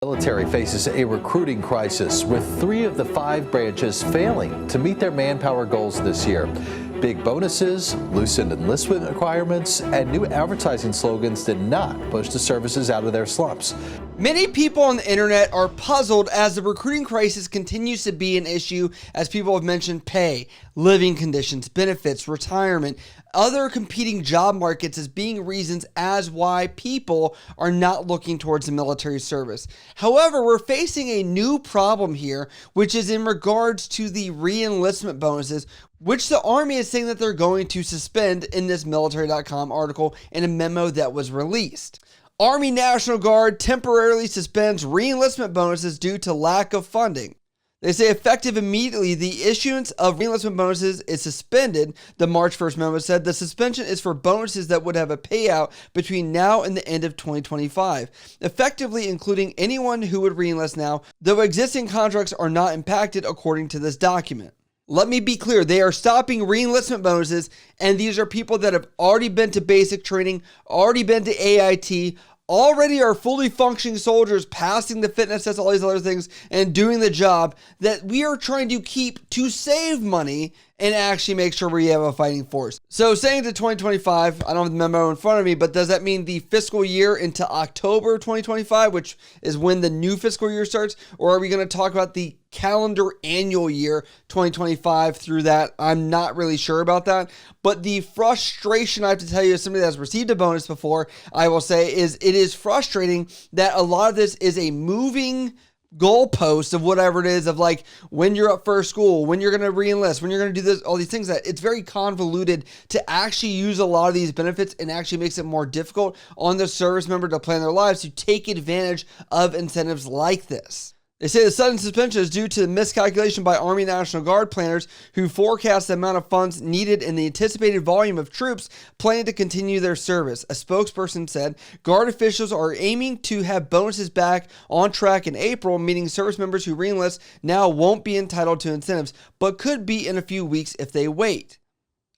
Military faces a recruiting crisis, with 3 of the 5 branches failing to meet their manpower goals this year. Big bonuses, loosened enlistment requirements, and new advertising slogans did not push the services out of their slumps. Many people on the internet are puzzled as the recruiting crisis continues to be an issue, as people have mentioned pay, living conditions, benefits, retirement, other competing job markets as being reasons as why people are not looking towards the military service. However, we're facing a new problem here, which is in regards to the re-enlistment bonuses, which the Army is saying that they're going to suspend in this military.com article in a memo that was released. Army National Guard temporarily suspends re-enlistment bonuses due to lack of funding. They say effective immediately, the issuance of re-enlistment bonuses is suspended. The March 1st memo said the suspension is for bonuses that would have a payout between now and the end of 2025, effectively including anyone who would re-enlist now, though existing contracts are not impacted according to this document. Let me be clear, they are stopping re-enlistment bonuses, and these are people that have already been to basic training, already been to AIT, already are fully functioning soldiers, passing the fitness tests, all these other things, and doing the job that we are trying to keep to save money and actually make sure we have a fighting force. So saying to 2025, I don't have the memo in front of me, but does that mean the fiscal year into October 2025, which is when the new fiscal year starts? Or are we going to talk about the calendar annual year 2025 through that? I'm not really sure about that. But the frustration, I have to tell you, as somebody that's received a bonus before, I will say, is it is frustrating that a lot of this is a moving goalposts of whatever it is, of like when you're up for school, when you're going to re-enlist, when you're going to do this, all these things, that it's very convoluted to actually use a lot of these benefits, and actually makes it more difficult on the service member to plan their lives to take advantage of incentives like this. They say the sudden suspension is due to the miscalculation by Army National Guard planners who forecast the amount of funds needed and the anticipated volume of troops planning to continue their service. A spokesperson said Guard officials are aiming to have bonuses back on track in April, meaning service members who re-enlist now won't be entitled to incentives, but could be in a few weeks if they wait.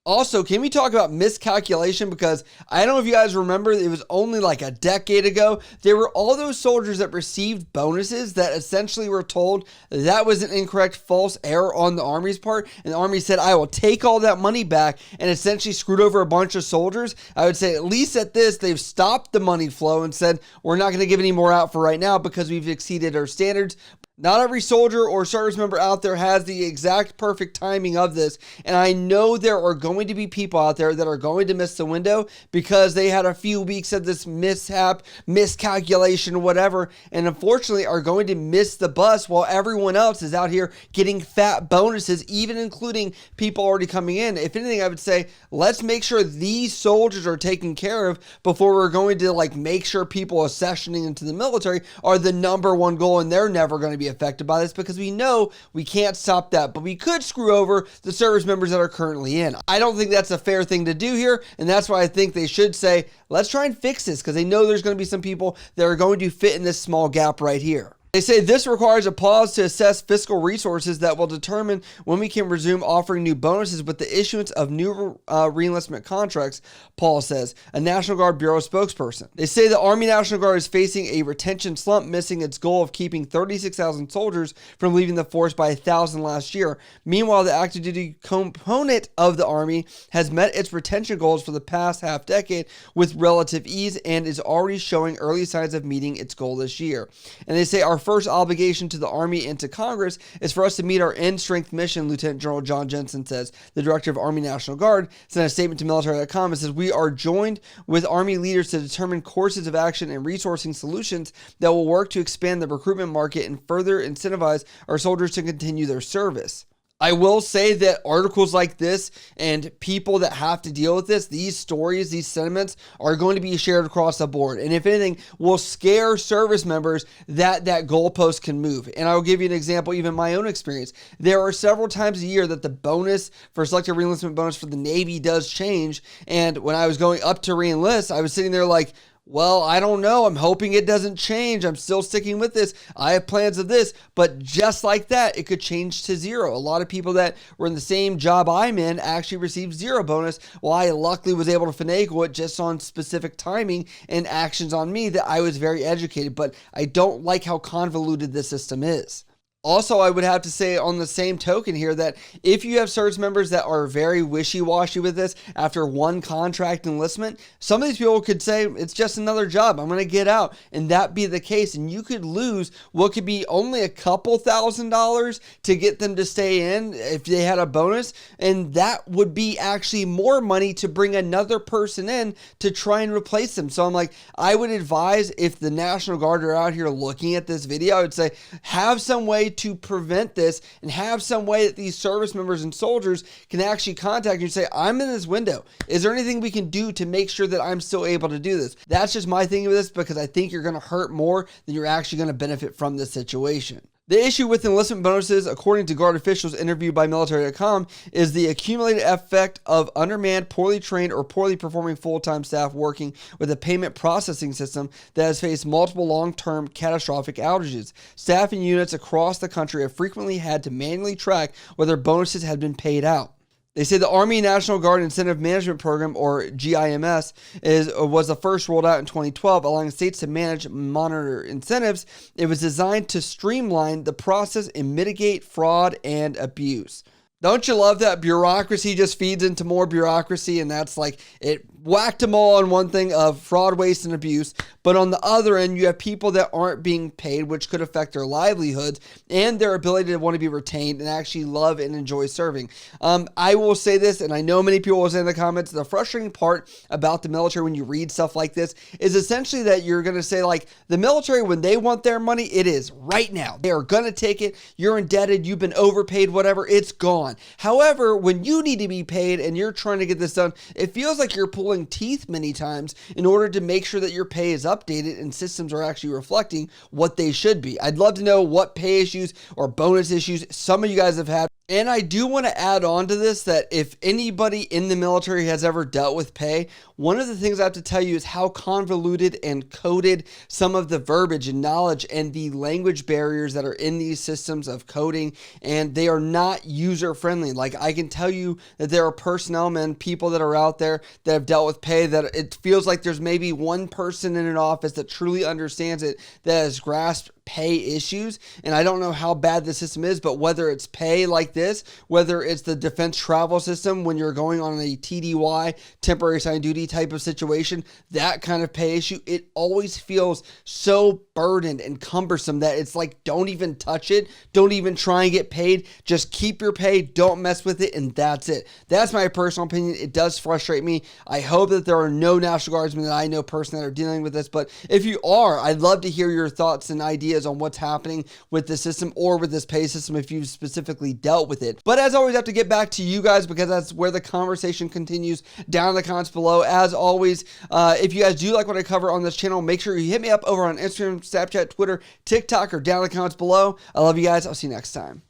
Also, can we talk about miscalculation? Because I don't know if you guys remember, it was only like a decade ago, there were all those soldiers that received bonuses that essentially were told that was an incorrect, false error on the Army's part. And the Army said, I will take all that money back, and essentially screwed over a bunch of soldiers. I would say at least at this, they've stopped the money flow and said, we're not going to give any more out for right now because we've exceeded our standards. Not every soldier or service member out there has the exact perfect timing of this. And I know there are going to be people out there that are going to miss the window because they had a few weeks of this mishap, miscalculation, whatever, and unfortunately are going to miss the bus while everyone else is out here getting fat bonuses, even including people already coming in. If anything, I would say, let's make sure these soldiers are taken care of before we're going to make sure people accessioning into the military are the number one goal, and they're never going to be affected by this, because we know we can't stop that, but we could screw over the service members that are currently in. I don't think that's a fair thing to do here, and that's why I think they should say, let's try and fix this, because they know there's going to be some people that are going to fit in this small gap right here. They say this requires a pause to assess fiscal resources that will determine when we can resume offering new bonuses with the issuance of new re-enlistment contracts, Paul says, a National Guard Bureau spokesperson. They say the Army National Guard is facing a retention slump, missing its goal of keeping 36,000 soldiers from leaving the force by 1,000 last year. Meanwhile, the active duty component of the Army has met its retention goals for the past half decade with relative ease and is already showing early signs of meeting its goal this year. And they say our first obligation to the Army and to Congress is for us to meet our end strength mission, Lieutenant General John Jensen says. The director of Army National Guard sent a statement to military.com and says, we are joined with Army leaders to determine courses of action and resourcing solutions that will work to expand the recruitment market and further incentivize our soldiers to continue their service. I will say that articles like this and people that have to deal with this, these stories, these sentiments are going to be shared across the board. And if anything, will scare service members that goalpost can move. And I will give you an example, even my own experience. There are several times a year that the bonus for selective reenlistment bonus for the Navy does change. And when I was going up to reenlist, I was sitting there like, well, I don't know. I'm hoping it doesn't change. I'm still sticking with this. I have plans of this. But just like that, it could change to zero. A lot of people that were in the same job I'm in actually received zero bonus, while I luckily was able to finagle it just on specific timing and actions on me that I was very educated. But I don't like how convoluted this system is. Also, I would have to say on the same token here that if you have service members that are very wishy-washy with this after one contract enlistment, some of these people could say, it's just another job, I'm going to get out, and that be the case, and you could lose what could be only a couple $1,000s to get them to stay in if they had a bonus, and that would be actually more money to bring another person in to try and replace them. So I'm like, I would advise, if the National Guard are out here looking at this video, I would say, have some way to prevent this, and have some way that these service members and soldiers can actually contact you and say, I'm in this window. Is there anything we can do to make sure that I'm still able to do this? That's just my thing with this, because I think you're going to hurt more than you're actually going to benefit from this situation. The issue with enlistment bonuses, according to Guard officials interviewed by military.com, is the accumulated effect of undermanned, poorly trained, or poorly performing full-time staff working with a payment processing system that has faced multiple long-term catastrophic outages. Staffing units across the country have frequently had to manually track whether bonuses had been paid out. They say the Army National Guard Incentive Management Program, or GIMS, was the first rolled out in 2012, allowing states to manage and monitor incentives. It was designed to streamline the process and mitigate fraud and abuse. Don't you love that bureaucracy just feeds into more bureaucracy, and that's like, it whacked them all on one thing of fraud, waste, and abuse. But on the other end, you have people that aren't being paid, which could affect their livelihoods and their ability to want to be retained and actually love and enjoy serving. I will say this, and I know many people will say in the comments, the frustrating part about the military when you read stuff like this is essentially that you're going to say, like, the military, when they want their money, it is right now. They are going to take it. You're indebted. You've been overpaid, whatever. It's gone. However, when you need to be paid and you're trying to get this done, it feels like you're pulling teeth many times in order to make sure that your pay is updated and systems are actually reflecting what they should be. I'd love to know what pay issues or bonus issues some of you guys have had. And I do want to add on to this that if anybody in the military has ever dealt with pay, one of the things I have to tell you is how convoluted and coded some of the verbiage and knowledge and the language barriers that are in these systems of coding, and they are not user friendly. Like, I can tell you that there are personnel men, people that are out there that have dealt with pay, that it feels like there's maybe one person in an office that truly understands it, that has grasped pay issues. And I don't know how bad the system is, but whether it's pay like this, whether it's the defense travel system when you're going on a TDY, temporary assigned duty type of situation, that kind of pay issue, it always feels so burdened and cumbersome that it's like, don't even touch it. Don't even try and get paid. Just keep your pay. Don't mess with it. And that's it. That's my personal opinion. It does frustrate me. I hope that there are no National Guardsmen that I know personally that are dealing with this. But if you are, I'd love to hear your thoughts and ideas on what's happening with the system or with this pay system if you've specifically dealt with it. But as always, I have to get back to you guys because that's where the conversation continues down in the comments below. As always, if you guys do like what I cover on this channel, make sure you hit me up over on Instagram, Snapchat, Twitter, TikTok, or down in the comments below. I love you guys. I'll see you next time.